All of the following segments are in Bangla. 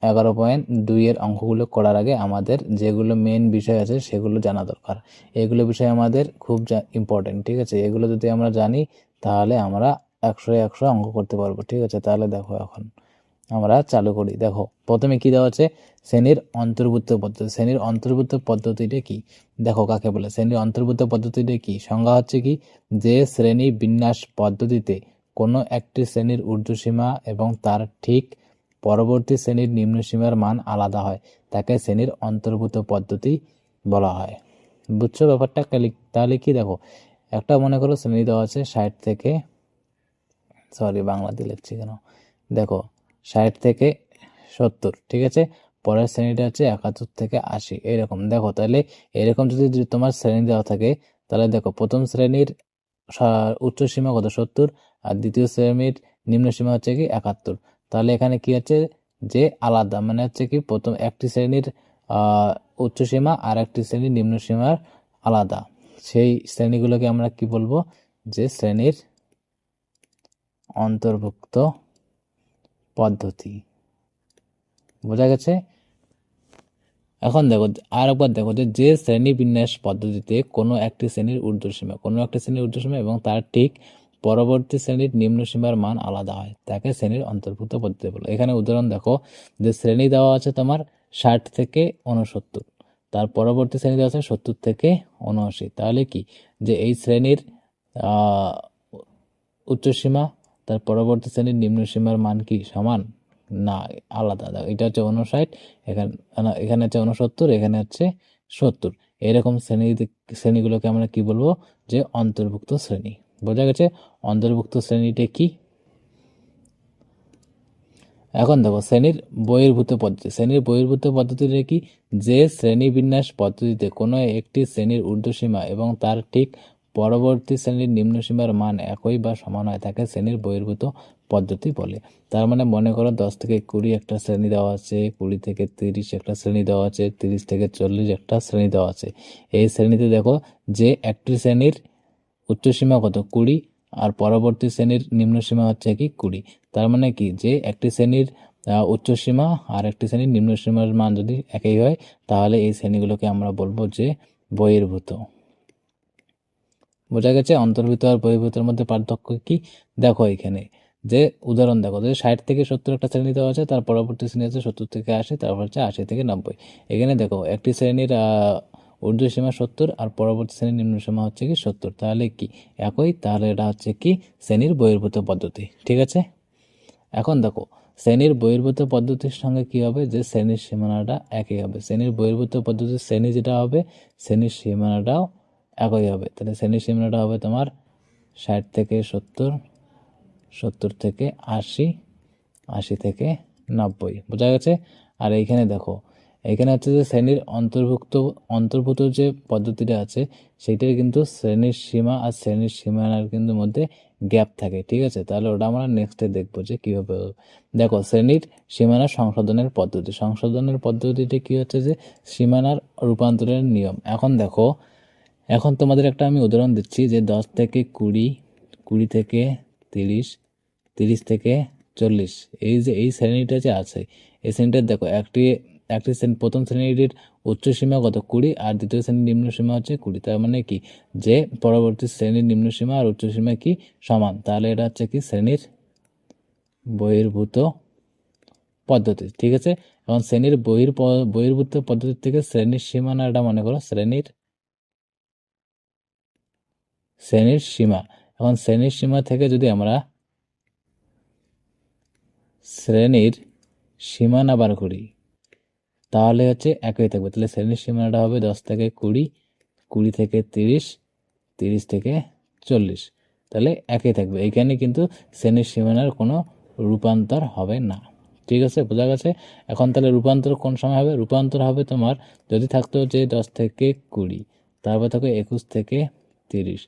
11.2 এর অঙ্কগুলো করার আগে আমাদের যেগুলো মেন বিষয় আছে সেগুলো জানা দরকার। এগুলো বিষয় আমাদের খুব ইম্পর্টেন্ট, ঠিক আছে? এগুলো যদি আমরা জানি তাহলে আমরা 100 অঙ্ক করতে পারবো, ঠিক আছে? তাহলে দেখো এখন আমরা চালু করি। দেখো প্রথমে কি দেওয়া আছে, শ্রেণীর অন্তর্ভুক্ত পদ্ধতি। শ্রেণীর অন্তর্ভুক্ত পদ্ধতিটা কি, দেখো কাকে বলে। শ্রেণীর অন্তর্ভুক্ত পদ্ধতিটা কি, সংজ্ঞা হচ্ছে কি, যে শ্রেণী বিন্যাস পদ্ধতিতে কোনো একটি শ্রেণীর ঊর্ধ্বসীমা এবং তার ঠিক পরবর্তী শ্রেণীর নিম্নসীমার মান আলাদা হয়, তাকে শ্রেণীর অন্তর্ভুক্ত পদ্ধতি বলা হয়। বুঝছো ব্যাপারটা? তাহলে কি, দেখো একটা মনে করো শ্রেণী দেওয়া আছে 60 থেকে, সরি বাংলাতে লিখছি কেন, দেখো 60 থেকে 70, ঠিক আছে? পরের শ্রেণীটা হচ্ছে 71 থেকে 80, এরকম। দেখো তাহলে এরকম যদি তোমার শ্রেণী দেওয়া থাকে, তাহলে দেখো প্রথম শ্রেণীর উচ্চসীমা কত, 70, আর দ্বিতীয় শ্রেণীর নিম্নসীমা হচ্ছে কি 71। তাহলে এখানে কি হচ্ছে, যে আলাদা, মানে হচ্ছে কি প্রথম একটি শ্রেণীর উচ্চসীমা আর একটি শ্রেণীর নিম্নসীমার আলাদা, সেই শ্রেণীগুলোকে আমরা কি বলবো, যে শ্রেণীর অন্তর্ভুক্ত পদ্ধতি। বোঝা গেছে? এখন দেখো আর একবার দেখো, যে শ্রেণী বিন্যাস পদ্ধতিতে কোনো একটি শ্রেণীর ঊর্ধ্বসীমা এবং তার ঠিক পরবর্তী শ্রেণীর নিম্নসীমার মান আলাদা হয়, তাকে শ্রেণীর অন্তর্ভুক্ত পদ্ধতি বলে। এখানে উদাহরণ দেখো, যে শ্রেণী দেওয়া আছে তোমার 60 থেকে 69, তার পরবর্তী শ্রেণী দেওয়া আছে 70 থেকে 79। তাহলে কি, যে এই শ্রেণীর উচ্চসীমা তার পরবর্তী শ্রেণীর নিম্নসীমার মান কি সমান? না, আলাদা। এটা হচ্ছে 59, এখানে হচ্ছে 69, এখানে হচ্ছে 70। এরকম শ্রেণীগুলোকে আমরা কি বলবো, যে অন্তর্ভুক্ত শ্রেণী। বোঝা গেছে? অন্তর্ভুক্ত শ্রেণীটা কি। এখন দেখো শ্রেণীর বহির্ভূত পদ্ধতি। শ্রেণীর বহির্ভূত পদ্ধতিটা কি, যে শ্রেণী বিন্যাস পদ্ধতিতে কোনো একটি শ্রেণীর ঊর্ধ্বসীমা এবং তার ঠিক পরবর্তী শ্রেণীর নিম্নসীমার মান একই বা সমান হয়, তাকে শ্রেণীর বহির্ভূত পদ্ধতি বলে। তার মানে মনে করো 10 থেকে 20 একটা শ্রেণী দেওয়া আছে, 20 থেকে 30 একটা শ্রেণী দেওয়া আছে, 30 থেকে 40 একটা শ্রেণী দেওয়া আছে। এই শ্রেণীতে দেখো যে একটি শ্রেণীর উচ্চসীমা কত, 20, আর পরবর্তী শ্রেণীর নিম্নসীমা হচ্ছে কি 20। তার মানে কি, যে একটি শ্রেণীর উচ্চসীমা আর একটি শ্রেণীর নিম্নসীমার মান যদি একই হয়, তাহলে এই শ্রেণীগুলোকে আমরা বলবো যে বহির্ভূত। বোঝা গেছে? অন্তর্ভুক্ত আর বহির্ভূতের মধ্যে পার্থক্য কি, দেখো এখানে যে উদাহরণ দেখো, যে 60 থেকে 70 একটা শ্রেণী দেওয়া আছে, তার পরবর্তী শ্রেণী আছে 70 থেকে 80, তারপর হচ্ছে 80 থেকে 90। এখানে দেখো একটি শ্রেণীর ঊর্ধ্বসীমা 70 আর পরবর্তী শ্রেণীর নিম্নসীমা হচ্ছে কি 70, তাহলে কি একই, তাহলে এটা হচ্ছে কি শ্রেণীর বহির্ভূত পদ্ধতি, ঠিক আছে? এখন দেখো শ্রেণীর বহির্ভূত পদ্ধতির সঙ্গে কি হবে, যে শ্রেণীর সীমানাটা একই হবে। শ্রেণীর বহির্ভূত পদ্ধতির শ্রেণী যেটা হবে, শ্রেণীর সীমানাটাও একই হবে। তাহলে শ্রেণীর সীমানাটা হবে তোমার 60 থেকে 70, 70 থেকে 80, 80 থেকে 90। বোঝা গেছে? আর এইখানে দেখো, এখানে হচ্ছে যে শ্রেণীর অন্তর্ভুক্ত যে পদ্ধতিটা আছে, সেইটার কিন্তু শ্রেণীর সীমা আর শ্রেণীর সীমানার কিন্তু মধ্যে গ্যাপ থাকে, ঠিক আছে? তাহলে ওটা আমরা নেক্সটে দেখবো যে কীভাবে। দেখো শ্রেণীর সীমানা সংশোধনের পদ্ধতিটা কি হচ্ছে, যে সীমানার রূপান্তরের নিয়ম। এখন দেখো, এখন তোমাদের একটা আমি উদাহরণ দিচ্ছি, যে 10 থেকে 20, 20 থেকে 30, 30 থেকে 40, এই যে এই শ্রেণীটা যে আছে, এই শ্রেণীটা দেখো একটি প্রথম শ্রেণীটির উচ্চসীমা কত, 20, আর দ্বিতীয় শ্রেণীর নিম্নসীমা হচ্ছে 20। তার মানে কি, যে পরবর্তী শ্রেণীর নিম্নসীমা আর উচ্চসীমা কি সমান, তাহলে এটা হচ্ছে কি শ্রেণীর বহির্ভূত পদ্ধতি, ঠিক আছে? এখন শ্রেণীর বহির্ভূত পদ্ধতি থেকে শ্রেণীর সীমানাটা মনে করো শ্রেণীর সীমা। এখন শ্রেণীর সীমা থেকে যদি আমরা শ্রেণীর সীমানা বার করি, তাহলে হচ্ছে একই থাকবে। তাহলে শ্রেণীর সীমানাটা হবে 10 থেকে 20, 20 থেকে 30, 30 থেকে 40, তাহলে একই থাকবে। এইখানে কিন্তু শ্রেণীর সীমানার কোনো রূপান্তর হবে না, ঠিক আছে? বোঝা গেছে? এখন তাহলে রূপান্তর কোন সময় হবে? রূপান্তর হবে তোমার যদি থাকতো যে 10 থেকে 20, তারপর থাকবে 21 থেকে 30,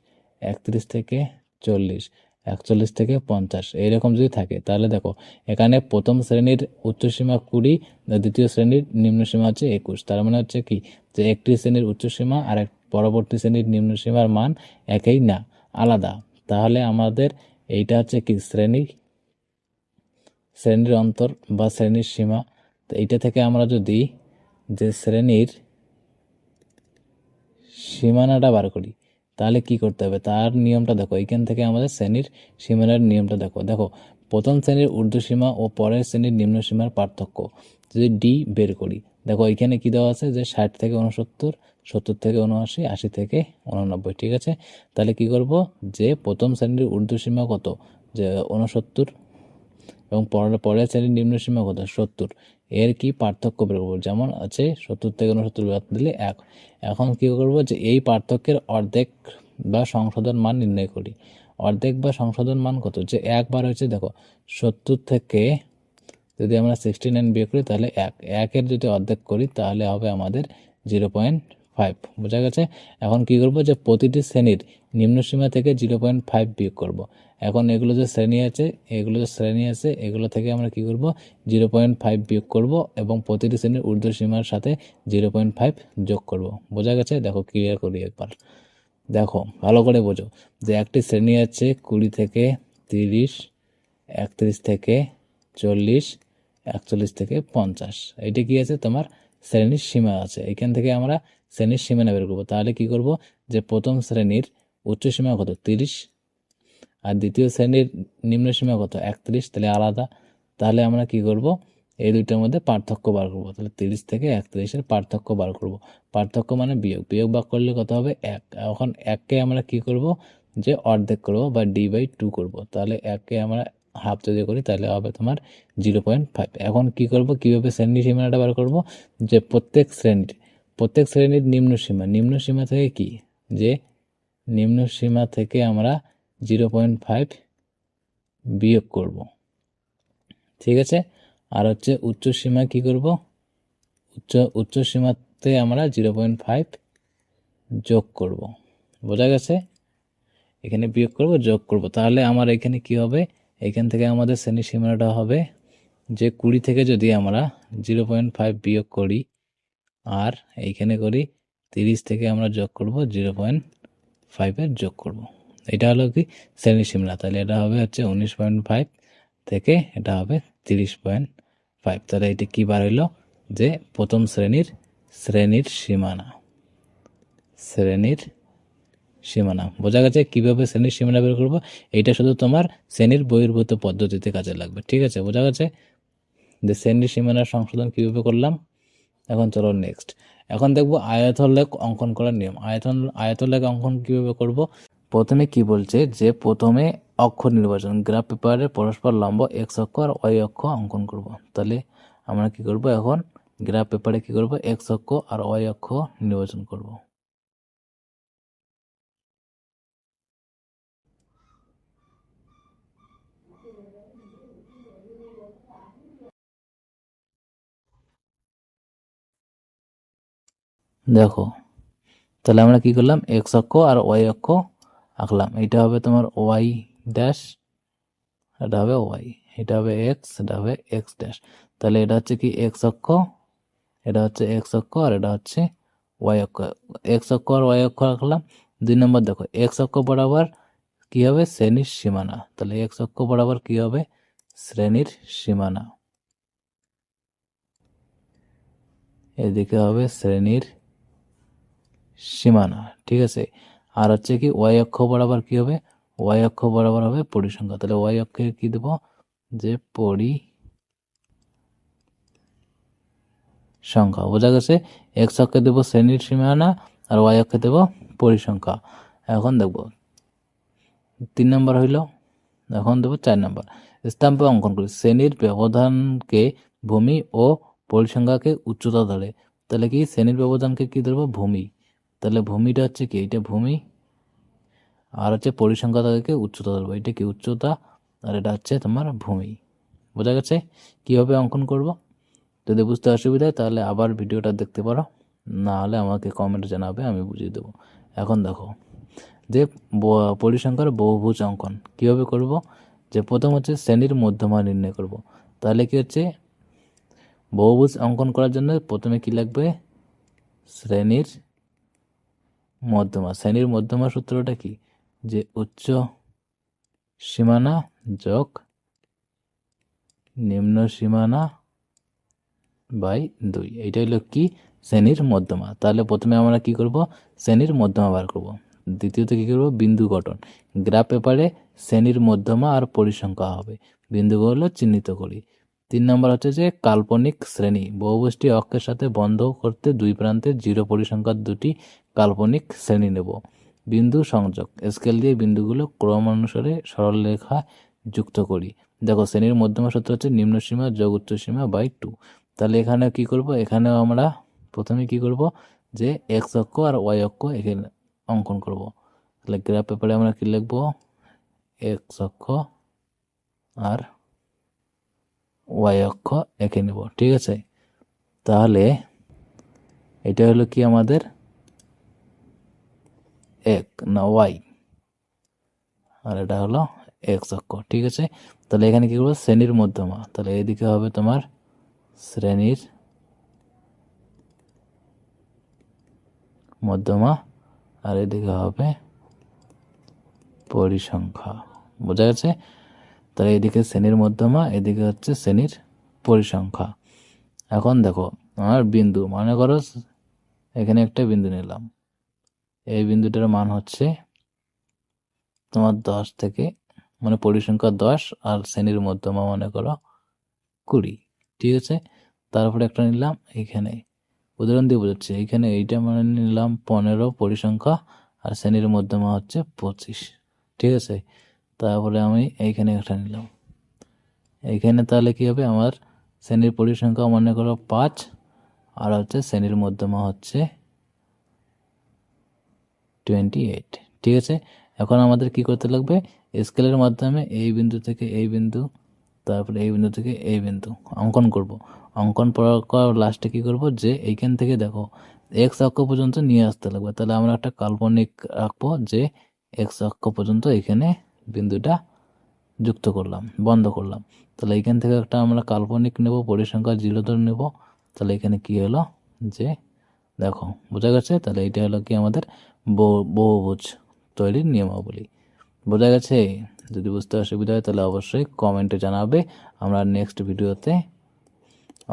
31 থেকে 40, 41 থেকে 50, এইরকম যদি থাকে, তাহলে দেখো এখানে প্রথম শ্রেণীর উচ্চসীমা 20, দ্বিতীয় শ্রেণীর নিম্নসীমা হচ্ছে 21। তার মানে হচ্ছে কি, যে একটি শ্রেণীর উচ্চসীমা আর পরবর্তী শ্রেণীর নিম্নসীমার মান একই না, আলাদা। তাহলে আমাদের এইটা হচ্ছে কি শ্রেণীর অন্তর বা শ্রেণীর সীমা। তো এইটা থেকে আমরা যদি যে শ্রেণীর সীমানাটা বার করি তাহলে কি করতে হবে, তার নিয়মটা দেখো। এইখান থেকে আমাদের শ্রেণীর সীমানার নিয়মটা দেখো। দেখো, প্রথম শ্রেণীর ঊর্ধ্বসীমা ও পরের শ্রেণীর নিম্ন সীমার পার্থক্য যদি ডি বের করি, দেখো এখানে কি দেওয়া আছে যে 60 থেকে 69, 70 থেকে 79, 80 থেকে 89, ঠিক আছে। তাহলে কি করব, যে প্রথম শ্রেণীর ঊর্ধ্বসীমা কত, যে 69, এবং পরের শ্রেণীর নিম্ন সীমা কত, 70, এর কি পার্থক্য বের করবো। যেমন আছে 70 থেকে 69 বাদ দিলে 1। এখন কি করব, যে এই পার্থক্যের অর্ধেক বা সংশোধন মান নির্ণয় করি। অর্ধেক বা সংশোধন মান কত, যে 1 বার হচ্ছে, দেখো 70 থেকে যদি আমরা 69 বিয়োগ করি তাহলে 1 যদি অর্ধেক করি তাহলে হবে আমাদের 0.5, বোঝা গেছে। এখন কি করব, যে প্রতিটি শ্রেণীর নিম্ন সীমা থেকে 0.5 বিয়োগ করব। এখন এগুলো যে শ্রেণী আছে, এগুলো থেকে আমরা কি করব, 0.5 বিয়োগ করব এবং প্রতিটি শ্রেণীর ঊর্ধ্ব সীমার সাথে 0.5 যোগ করব, বোঝা গেছে। দেখো ক্লিয়ার করি একবার, দেখো ভালো করে বোঝো। যে একটি শ্রেণী আছে 20 থেকে 30, 31 থেকে 40, 41 থেকে 50, এইটা কি আছে, তোমার শ্রেণীর সীমা আছে। এখান থেকে আমরা শ্রেণীর সীমানা বের করবো। তাহলে কি করব, যে প্রথম শ্রেণীর উচ্চ সীমা কত, 30, আর দ্বিতীয় শ্রেণীর নিম্ন সীমা কত, 31, তাহলে আলাদা। তাহলে আমরা কি করব, এই দুইটার মধ্যে পার্থক্য বার করব। তাহলে 30 থেকে 31-এর পার্থক্য বার করব। পার্থক্য মানে বিয়োগ ভাগ করলে কত হবে, 1। এখন 1কে আমরা কি করব, যে অর্ধেক করব বা d/2 করব। তাহলে 1কে আমরা হাফ যদি করি তাহলে হবে তোমার 0.5। এখন কি করব, কিভাবে শ্রেণীর সীমানাটা বার করব, যে প্রত্যেক শ্রেণীর নিম্ন সীমা থেকে কি, যে নিম্ন সীমা থেকে আমরা 0.5 বিয়োগ করব, ঠিক আছে। আর হচ্ছে উচ্চ সীমা কি করব, উচ্চ সীমাতে আমরা 0.5 যোগ করব, বোঝা গেছে। এখানে বিয়োগ করব, যোগ করব, তাহলে আমার এখানে কি হবে, এখান থেকে আমাদের শ্রেণীর সীমানাটা হবে যে 20 থেকে যদি আমরা 0.5 বিয়োগ করি, আর এইখানে করি 30 থেকে আমরা যোগ করব 0.5-এর যোগ করব। এটা হলো কি শ্রেণীর সীমানা। তাহলে এটা হবে হচ্ছে 19.5 থেকে এটা হবে 30.5। তাহলে এটা কি বার হইল, যে প্রথম শ্রেণীর সীমানা, বোঝা গেছে। কিভাবে শ্রেণীর সীমানা বের করবো, এইটা শুধু তোমার শ্রেণীর বহির্ভূত পদ্ধতিতে কাজে লাগবে, ঠিক আছে, বোঝা গেছে। যে শ্রেণীর সীমানার সংশোধন কিভাবে করলাম। এখন চলো নেক্সট, এখন দেখবো আয়তলেখ অঙ্কন করার নিয়ম। আয়তলেখ অঙ্কন কিভাবে করব। প্রথমে কি বলছে, যে প্রথমে অক্ষ নির্বাচন, গ্রাফ পেপারে পরস্পর লম্ব এক্স অক্ষ আর ওয়াই অক্ষ অঙ্কন করব। তাহলে আমরা কি করব, এখন গ্রাফ পেপারে কি করব, এক্স অক্ষ আর ওয়াই অক্ষ নির্বাচন করব। দেখো, তাহলে আমরা কি করলাম, এক্স অক্ষ আর ওয়াই অক্ষ আঁকলাম। এটা হবে তোমার ওয়াই ড্যাশ, এটা হবে ওয়াই, এটা হবে এক্স, এটা হবে এক্স ড্যাশ। তাহলে এটা হচ্ছে কি এক্স অক্ষ, এটা হচ্ছে এক্স অক্ষ, আর এটা হচ্ছে ওয়াই অক্ষ। এক্স অক্ষ আর ওয়াই অক্ষ আঁকলাম। 2 নম্বর দেখো, এক্স অক্ষ বরাবর কি হবে, শ্রেণীর সীমানা। তাহলে এক্স অক্ষ বরাবর কি হবে, শ্রেণীর সীমানা। এদিকে হবে শ্রেণীর সীমানা, ঠিক আছে। আর হচ্ছে কি ওয়াই অক্ষ বরাবর কি হবে, ওয়াই অক্ষ বরাবর হবে পরিসংখ্যা। তাহলে ওয়াই অক্ষে কি দেব, যে পরিসংখ্যা, বোঝা গেছে। এক্স অক্ষে দেব শ্রেণীর সীমানা, আর ওয়াই অক্ষে দেব পরিসংখ্যা। এখন দেখব 3 নম্বর হইল। এখন দেব 4 নম্বর, স্তম্ভে অঙ্কন করি। শ্রেণীর ব্যবধানকে ভূমি ও পরিসংখ্যাকে উচ্চতা ধরে। তাহলে কি শ্রেণীর ব্যবধানকে কি ধরবো, ভূমি। তাহলে ভূমিটা হচ্ছে কি, এটা ভূমি, আর হচ্ছে পরিসংখ্যাকে উচ্চতা ধরবো, এটা কি উচ্চতা, আর এটা হচ্ছে তোমার ভূমি, বোঝা গেছে। কিভাবে অঙ্কন করব, যদি বুঝতে অসুবিধা হয় তাহলে আবার ভিডিওটা দেখতে পারো, না হলে আমাকে কমেন্ট জানাবে, আমি বুঝিয়ে দেবো। এখন দেখো, যে পরিসংখ্যার বহুভুজ অঙ্কন কিভাবে করব, যে প্রথম হচ্ছে শ্রেণীর মধ্যমা নির্ণয় করব। তাহলে কি হচ্ছে, বহুভুজ অঙ্কন করার জন্য প্রথমে কি লাগবে, শ্রেণীর মধ্যমা সূত্রটা কি, যে উচ্চ সীমানা যোগ নিম্ন সীমানা বাই 2। এইটা হলো কি শ্রেণীর মধ্যমা। তাহলে প্রথমে আমরা কি করব, শ্রেণীর মধ্যমা বার করব। দ্বিতীয়ত কি করব, বিন্দু গঠন। গ্রাফ পেপারে শ্রেণীর মধ্যমা আর পরিসংখ্যা হবে, বিন্দুগুলো চিহ্নিত করি। 3 নম্বর হচ্ছে যে কাল্পনিক শ্রেণী। বহুভুজটি অক্ষের সাথে বন্ধ করতে দুই প্রান্তে 0 পরিসংখ্যার দুটি কাল্পনিক শ্রেণী নেব। বিন্দু সংযোগ, স্কেল দিয়ে বিন্দুগুলো ক্রমানুসারে সরলরেখা যুক্ত করি। দেখো শ্রেণীর মধ্যমা সূত্র হচ্ছে নিম্ন সীমা যোগ উচ্চ সীমা বাই 2। তাহলে এখানে কি করব, এখানেও আমরা প্রথমে কি করব যে এক্স অক্ষ আর ওয়াই অক্ষ এখানে অঙ্কন করব। তাহলে গ্রাফ পেপারে আমরা কি লিখব, এক্স অক্ষ আর ওয়াই অক্ষ এঁকে নেব। ঠিক আছে, তাহলে এটা হলো কি আমাদের এক না ওয়াই, আর এটা হলো এক্স অক্ষ। ঠিক আছে, তাহলে এখানে কি করবো, শ্রেণীর মধ্যমা। তাহলে এদিকে হবে তোমার শ্রেণীর মধ্যমা আর এদিকে হবে পরিসংখ্যা। বোঝা গেছে? তাহলে এদিকে শ্রেণীর মধ্যমা, এদিকে হচ্ছে শ্রেণীর পরিসংখ্যা। এখন দেখো আমার বিন্দু, মনে করো এখানে একটা বিন্দু নিলাম, এই বিন্দুটার মান হচ্ছে তোমার 10 থেকে, মানে পরিসংখ্যা 10 আর শ্রেণীর মধ্যমা মনে করো 20। ঠিক আছে, তারপরে একটা নিলাম এখানে, উদাহরণ দিয়ে বোঝাচ্ছি, এইখানে এইটা মানে নিলাম 15 পরিসংখ্যা আর শ্রেণীর মধ্যমা হচ্ছে 25। ঠিক আছে, তারপরে আমি এইখানে একটা নিলাম, এইখানে তাহলে কি হবে, আমার শ্রেণীর পরিসংখ্যা মনে করো 5 আর হচ্ছে শ্রেণীর মধ্যমা হচ্ছে 28। ঠিক আছে, এখন আমাদের কি করতে লাগবে, স্কেলের মাধ্যমে এই বিন্দু থেকে এই বিন্দু, তারপরে এই বিন্দু থেকে এই বিন্দু অঙ্কন করব। অঙ্কন করার লাস্টে কি করব, যে এইখান থেকে দেখো এক্স অক্ষ পর্যন্ত নিয়ে আসতে লাগবে। তাহলে আমরা একটা কাল্পনিক রাখবো যে এক্স অক্ষ পর্যন্ত এখানে বিন্দুটা যুক্ত করলাম, বন্ধ করলাম। তাহলে এইখান থেকে একটা আমরা কাল্পনিক নেব, পরিসংখ্যা 0 ধরে নেব। তাহলে এখানে কি হলো, যে দেখো বোঝা গেছে? তাহলে এইটা হলো কি আমাদের বহুভুজ তৈরির নিয়মাবলী। বোঝা গেছে? যদি বুঝতে অসুবিধা হয় তাহলে অবশ্যই কমেন্টে জানাবে, আমরা নেক্সট ভিডিওতে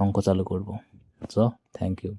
অঙ্ক চালু করব। So thank you.